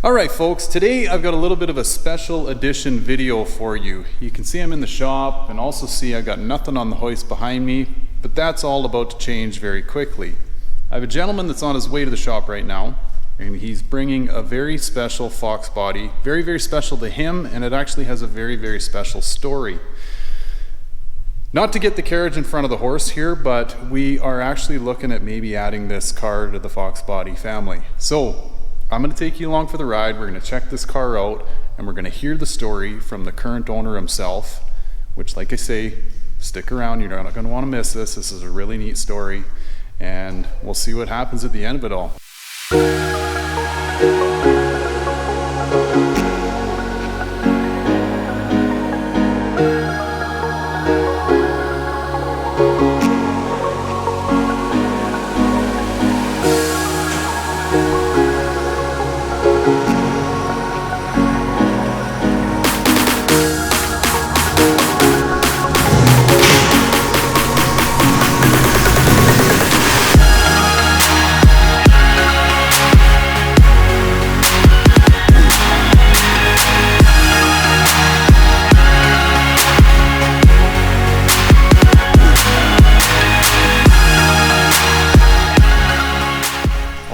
All right, folks, today I've got a little bit of a special edition video for you. You can see I'm in the shop and also see I've got nothing on the hoist behind me, but that's all about to change very quickly. I have a gentleman that's on his way to the shop right now, and he's bringing a very special Fox body, very, very special to him, and it actually has a very, very special story. Not to get the carriage in front of the horse here, but we are actually looking at maybe adding this car to the Fox body family. So I'm going to take you along for the ride. We're going to check this car out, and we're going to hear the story from the current owner himself, which, like I say, stick around. You're not going to want to miss this. This is a really neat story, and we'll see what happens at the end of it all.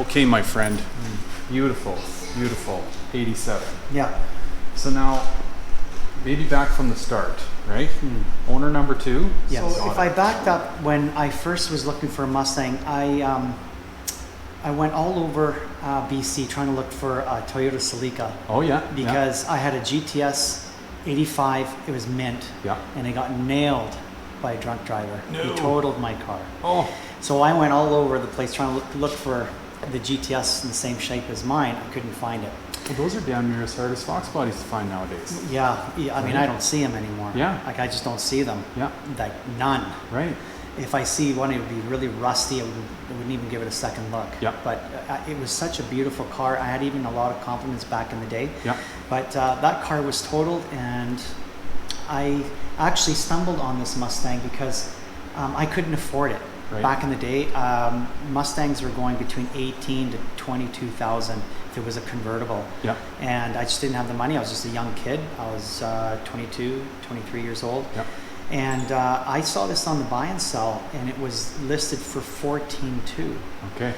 Okay, my friend, beautiful, beautiful 87. Yeah. So now, maybe back from the start, right? Owner number two? Yes. So if I backed up, when I first was looking for a Mustang, I went all over BC trying to look for a Toyota Celica. Oh yeah. Because I had a GTS 85, it was mint, and it got nailed by a drunk driver. No. He totaled my car. Oh. So I went all over the place trying to look for the GTS in the same shape as mine. I couldn't find it. Well, those are damn near as hard as Fox bodies to find nowadays. Yeah, I mean, I don't see them anymore. Yeah. Like, I just don't see them. Yeah. Like, none. Right. If I see one, it would be really rusty. I wouldn't even give it a second look. Yeah. But it was such a beautiful car. I had even a lot of compliments back in the day. Yeah. But that car was totaled, and I actually stumbled on this Mustang because I couldn't afford it. Right. Back in the day, Mustangs were going between 18 to 22,000 if it was a convertible. Yeah. And I just didn't have the money. I was just a young kid. I was 22, 23 years old. Yeah. And I saw this on the buy and sell, and it was listed for 14.2. Okay.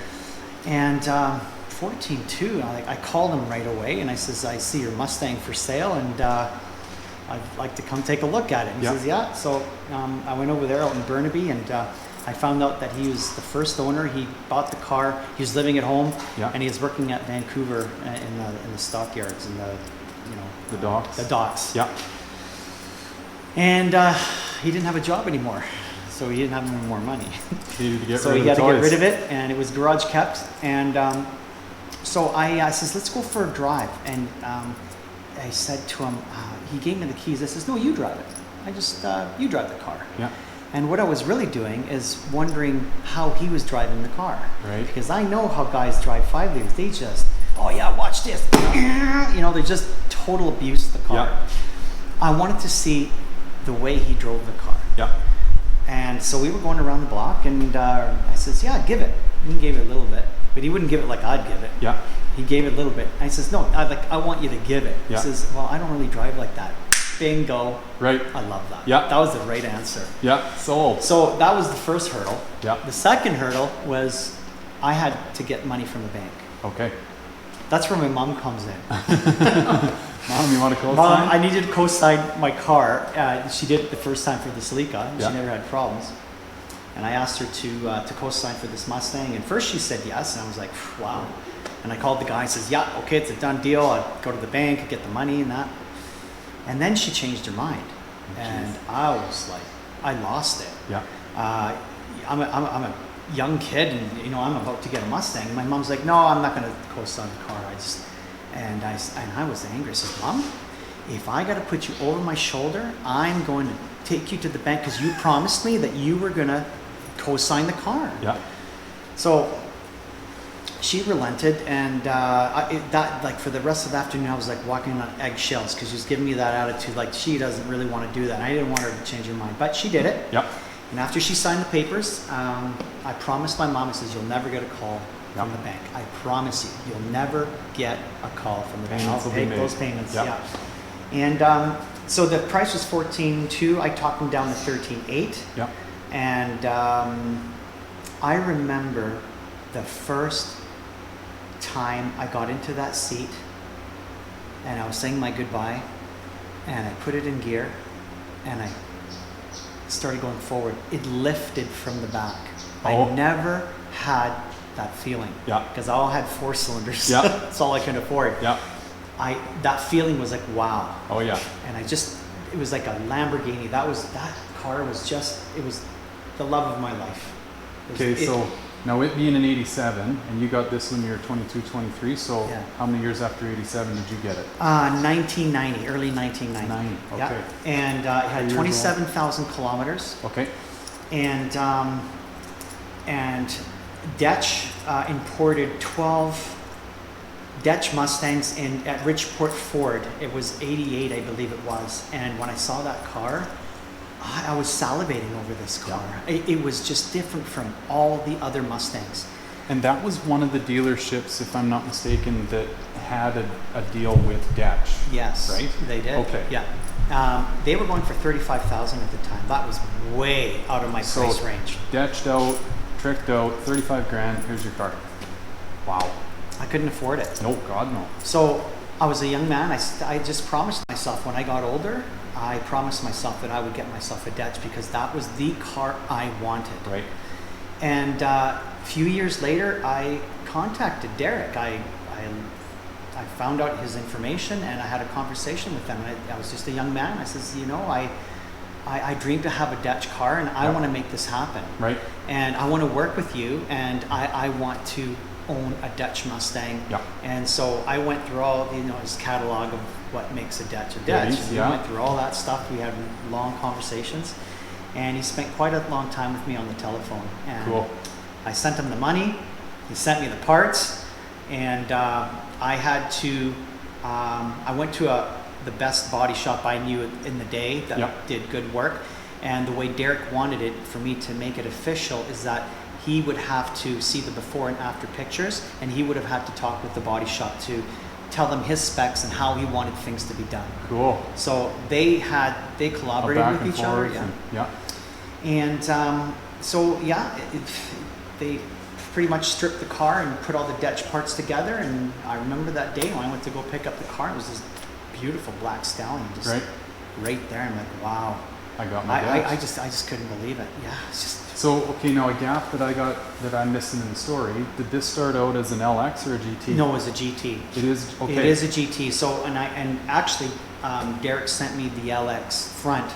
And 14.2, I called him right away, and I says, I see your Mustang for sale, and I'd like to come take a look at it. And he says, yeah. So I went over there out in Burnaby, and I found out that he was the first owner. He bought the car. He was living at home, and he was working at Vancouver in the stockyards and the docks. The docks. Yeah. And he didn't have a job anymore, so he didn't have any more money. So he had to get rid of it, and it was garage kept. And so I says, let's go for a drive. And I said to him, he gave me the keys. I says, no, you drive it. I just you drive the car. Yeah. And what I was really doing is wondering how he was driving the car. Right. Because I know how guys drive 5 liters. They just, oh yeah, watch this. You know, they just total abuse the car. Yeah. I wanted to see the way he drove the car. Yeah. And so we were going around the block, and I says, yeah, give it. And he gave it a little bit, but he wouldn't give it like I'd give it. Yeah. He gave it a little bit. And I says, no, I want you to give it. Yeah. He says, well, I don't really drive like that. Bingo. Right. I love that. Yeah. That was the right answer. Yeah. Sold. So that was the first hurdle. Yeah. The second hurdle was I had to get money from the bank. Okay. That's where my mom comes in. Mom, you want to co-sign? Mom, I needed to co-sign my car. She did it the first time for the Celica. And she never had problems. And I asked her to co-sign for this Mustang. And first she said yes. And I was like, wow. And I called the guy and says, yeah, okay, it's a done deal. I'll go to the bank, get the money and that. And then she changed her mind, and I was like, I lost it. Yeah. I'm a young kid, and I'm about to get a Mustang. And my mom's like, no, I'm not going to co-sign the car. And I was angry. I said, Mom, if I got to put you over my shoulder, I'm going to take you to the bank because you promised me that you were going to co-sign the car. Yeah. So she relented, and like for the rest of the afternoon, I was like walking on eggshells because she was giving me that attitude, like she doesn't really want to do that. And I didn't want her to change her mind, but she did it. Yep. And after she signed the papers, I promised my mom, I says, you'll never get a call from the bank. I promise you, you'll never get a call from the bank. Payments I'll will be pay made. those payments. Yep. Yeah. And so the price was 14.2. I talked them down to 13.8. Yeah. And I remember the first time I got into that seat and I was saying my goodbye and I put it in gear and I started going forward. It lifted from the back. Oh. I never had that feeling. Yeah. Because I all had 4 cylinders. Yeah. That's all I could afford. Yeah. That feeling was like, wow. Oh yeah. And it was like a Lamborghini. That car was just, it was the love of my life. Okay, so now it being an 87, and you got this when you were 22, 23, so Yeah. how many years after 87 did you get it? 1990, early 1990. 90, Yeah. okay. And it had 27,000 kilometers. Okay. And DECH imported 12 DECH Mustangs at Ridgeport Ford. It was 88, I believe it was. And when I saw that car, I was salivating over this car. It was just different from all the other Mustangs. And that was one of the dealerships, if I'm not mistaken, that had a deal with DECH. Yes, right? They did. Okay. Yeah. They were going for 35,000 at the time. That was way out of my price range. DECH'd out, tricked out, 35 grand, here's your car. Wow. I couldn't afford it. No, God no. So I was a young man. I just promised myself when I got older, I promised myself that I would get myself a DECH because that was the car I wanted. Right. And a few years later, I contacted Derek. I found out his information and I had a conversation with him. I was just a young man. I says, you know, I dream to have a DECH car and I want to make this happen. Right. And I want to work with you and I want to own a DECH Mustang. Yeah. And so I went through all, his catalog of what makes a DECH a DECH. Goodies, And we went through all that stuff. We had long conversations. And he spent quite a long time with me on the telephone. And Cool. I sent him the money. He sent me the parts. And I had to, I went to the best body shop I knew in the day that did good work. And the way Derek wanted it for me to make it official is that he would have to see the before and after pictures, and he would have had to talk with the body shop to tell them his specs and how he wanted things to be done. Cool. So they collaborated with each other. And they pretty much stripped the car and put all the DECH parts together. And I remember that day when I went to go pick up the car, it was this beautiful black stallion just right there. I'm like, wow. I got my DECH. I just couldn't believe it. Yeah, it's just. So, okay, now a gap that I'm missing in the story, did this start out as an LX or a GT? No, it was a GT. It is, okay. It is a GT. So, and actually, Derek sent me the LX front,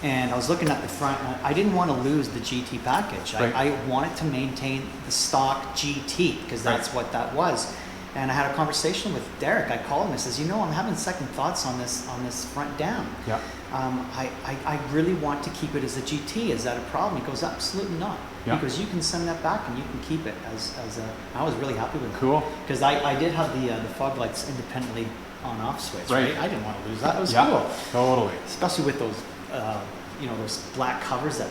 and I was looking at the front, and I didn't want to lose the GT package. Right. I wanted to maintain the stock GT, because that's what that was. And I had a conversation with Derek. I called him and says, I'm having second thoughts on this front down. Yeah. I really want to keep it as a GT. Is that a problem? He goes, absolutely not. Yeah. Because you can send that back and you can keep it as a. I was really happy with it. Cool. Because I did have the fog lights independently on-off switch. Right. I didn't want to lose that. It was cool. Totally. Especially with those, those black covers that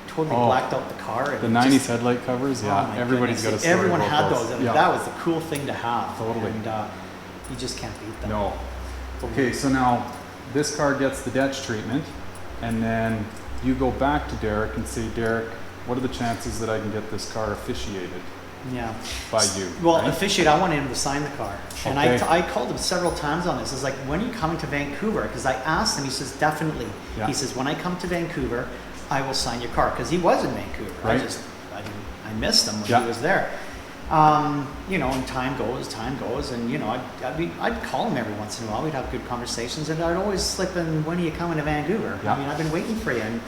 totally blacked out the car. The 90s headlight covers, everybody's got a story Everyone about had those. those. I mean, that was the cool thing to have. Totally. And you just can't beat them. No. Okay, so now this car gets the DECH treatment, and then you go back to Derek and say, Derek, what are the chances that I can get this car officiated by you? Well, right? officiate, I wanted him to sign the car. And Okay. I called him several times on this. I was like, when are you coming to Vancouver? Because I asked him, he says, definitely. Yeah. He says, when I come to Vancouver, I will sign your car. Because he was in Vancouver. Right. I missed him when he was there. And time goes, and I'd call him every once in a while. We'd have good conversations, and I'd always slip in, when are you coming to Vancouver? Yeah. I mean, I've been waiting for you. And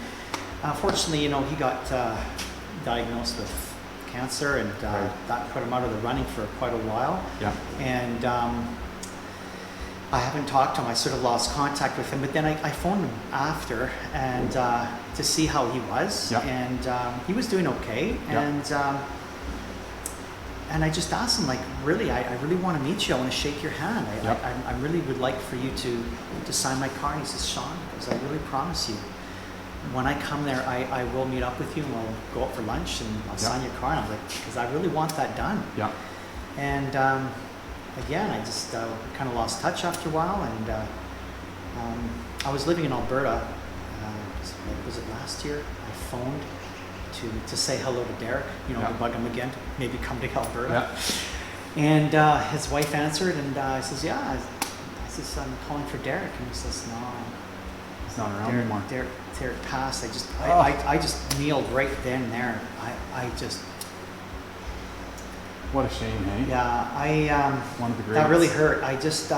fortunately, he got diagnosed with cancer, and that put him out of the running for quite a while. Yeah. And I haven't talked to him. I sort of lost contact with him, but then I phoned him after and to see how he was, and he was doing okay. And I just asked him, like, really, I really want to meet you. I want to shake your hand. I really would like for you to sign my car. And he says, Sean, I really promise you, when I come there, I will meet up with you and we'll go out for lunch and I'll sign your car. And I was like, because I really want that done. Yeah. And again, I just kind of lost touch after a while. And I was living in Alberta. Was it last year? I phoned to say hello to Derek, to bug him again to maybe come to Alberta. Yeah. And his wife answered, and I says, yeah. I says, I'm calling for Derek. And he says, no. He's not around anymore. Derek passed. I just kneeled right then and there. I just... What a shame, hey? Yeah, one of the greatest. That really hurt. I just...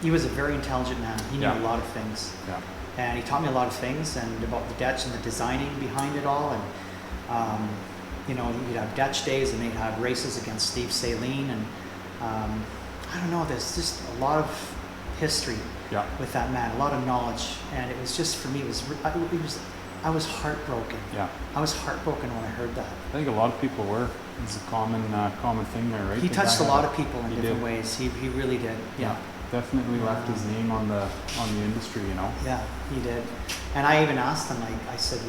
he was a very intelligent man. He knew a lot of things. Yeah. And he taught me a lot of things, and about the DECH and the designing behind it all. And you'd have DECH days, and they'd have races against Steve Saline, and I don't know. There's just a lot of history with that man, a lot of knowledge, and it was just for me. I was heartbroken. Yeah. I was heartbroken when I heard that. I think a lot of people were. It's a common thing there, right? He touched a lot of people in different ways. He really did. Yeah. Definitely left his name on the industry, Yeah, he did. And I even asked him, I said,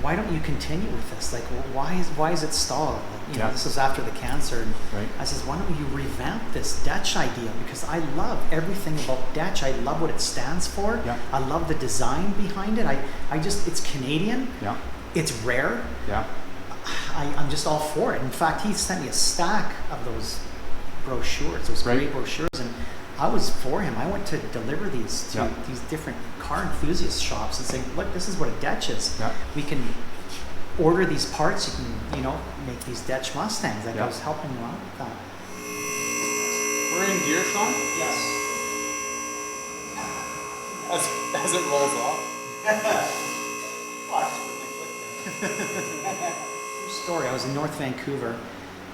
why don't you continue with this? Why is it stalled? This was after the cancer. And right. I says, why don't you revamp this DECH idea? Because I love everything about DECH. I love what it stands for. Yeah. I love the design behind it. It's Canadian. Yeah. It's rare. Yeah. I'm just all for it. In fact, he sent me a stack of those brochures, those great brochures, and I was for him. I went to deliver these to these different car enthusiast shops and saying, look, this is what a DECH is. Yeah. We can order these parts, you can, make these DECH Mustangs. I was helping you out with that. We're in gear, Sean? Yes. As it rolls off. True story. I was in North Vancouver,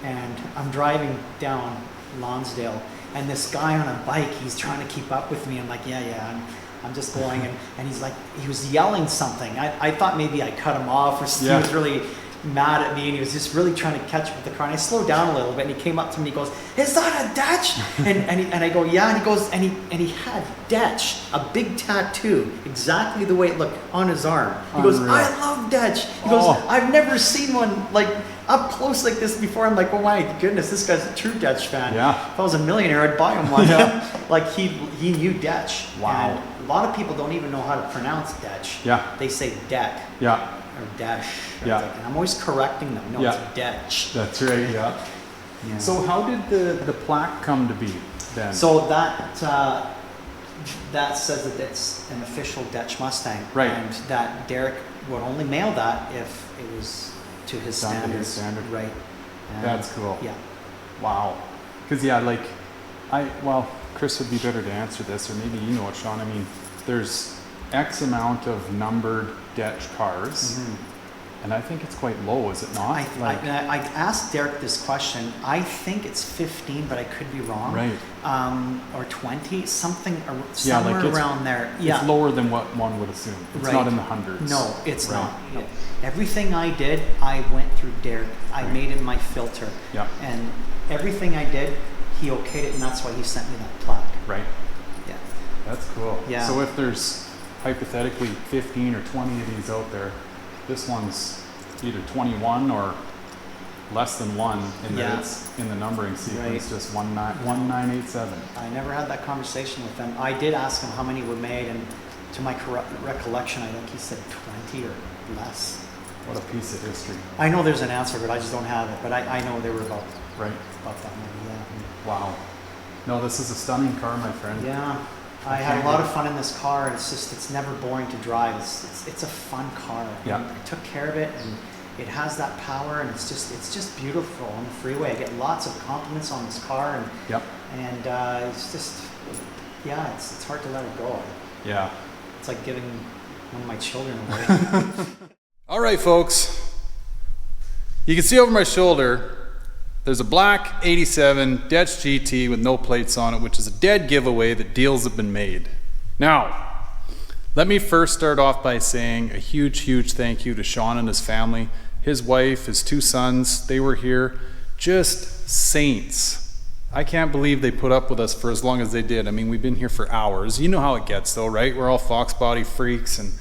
and I'm driving down Lonsdale, and this guy on a bike, he's trying to keep up with me. I'm like, I'm just going, and he's like, he was yelling something. I thought maybe I cut him off, or he was really mad at me, and he was just really trying to catch up with the car. And I slowed down a little bit, and he came up to me, and he goes, "Is that a DECH?" and I go, "Yeah." And he goes, and he had DECH, a big tattoo, exactly the way it looked on his arm. He goes, "I love DECH." He goes, "I've never seen one like up close like this before." I'm like, "Oh my goodness, this guy's a true DECH fan." Yeah. If I was a millionaire, I'd buy him one. Like he knew DECH. Wow. And a lot of people don't even know how to pronounce DECH. Yeah. They say DECH. Yeah. Or DECH. Yeah. And I'm always correcting them. No, it's DECH. That's right. Yeah. So how did the plaque come to be then? So that says that it's an official DECH Mustang. Right. And that Derek would only mail that if it was to his Done to standards. his standard. Right. And that's cool. Yeah. Wow. Because Chris would be better to answer this, or maybe you know it, Sean. I mean, there's X amount of numbered DECH cars, and I think it's quite low, is it not? I asked Derek this question. I think it's 15, but I could be wrong. Right. Or 20, somewhere it's, around there. Yeah. It's lower than what one would assume. It's not in the hundreds. No, it's not. No. Everything I did, I went through Derek. I made him my filter. Yeah. And everything I did, he okayed it, and that's why he sent me that plaque. Right. Yeah. That's cool. Yeah. So if there's hypothetically 15 or 20 of these out there, this one's either 21 or less than 1 in that it's in the numbering sequence, just 1987. I never had that conversation with him. I did ask him how many were made, and to my recollection, I think he said 20 or less. What a piece of history. I know there's an answer, but I just don't have it. But I know they were about that many. Wow. No, this is a stunning car, my friend. Yeah. I had a lot of fun in this car. It's never boring to drive. It's a fun car. Yeah. And I took care of it, and it has that power, and it's just beautiful on the freeway. I get lots of compliments on this car, and it's just it's hard to let it go. Yeah. It's like giving one of my children away. All right, folks. You can see over my shoulder, there's a black 87 DECH GT with no plates on it, which is a dead giveaway that deals have been made. Now, let me first start off by saying a huge, huge thank you to Sean and his family, his wife, his 2 sons. They were here, just saints. I can't believe they put up with us for as long as they did. I mean, we've been here for hours. You know how it gets though, right? We're all Foxbody freaks and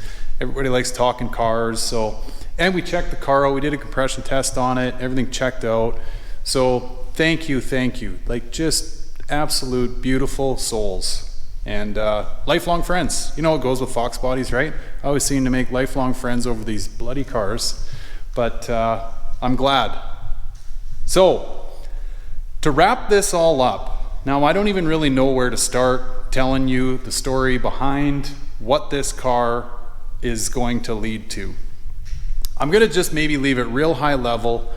everybody likes talking cars. So, and we checked the car out. We did a compression test on it. Everything checked out. So thank you. Like just absolute beautiful souls and lifelong friends. You know what goes with Foxbodies, right? I always seem to make lifelong friends over these bloody cars, but I'm glad. So to wrap this all up, now I don't even really know where to start telling you the story behind what this car is going to lead to. I'm gonna just maybe leave it real high level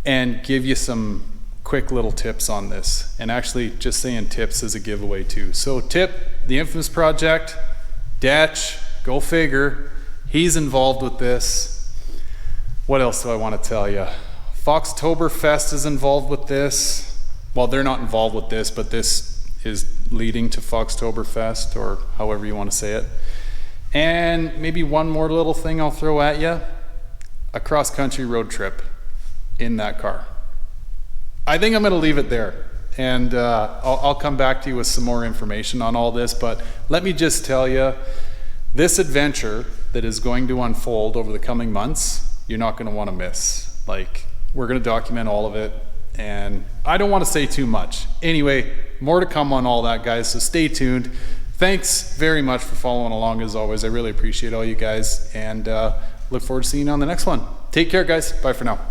and give you some quick little tips on this. And actually just saying tips is a giveaway too. So tip, the infamous project, DECH, go figure, he's involved with this. What else do I want to tell you? Foxtoberfest is involved with this. Well, they're not involved with this, but this is leading to Foxtoberfest, or however you want to say it. And maybe one more little thing I'll throw at you, a cross-country road trip in that car. I think I'm going to leave it there, and I'll come back to you with some more information on all this, but let me just tell you, this adventure that is going to unfold over the coming months, you're not going to want to miss. Like, we're going to document all of it, and I don't want to say too much. Anyway, more to come on all that, guys, so stay tuned. Thanks very much for following along as always. I really appreciate all you guys, and look forward to seeing you on the next one. Take care, guys. Bye for now.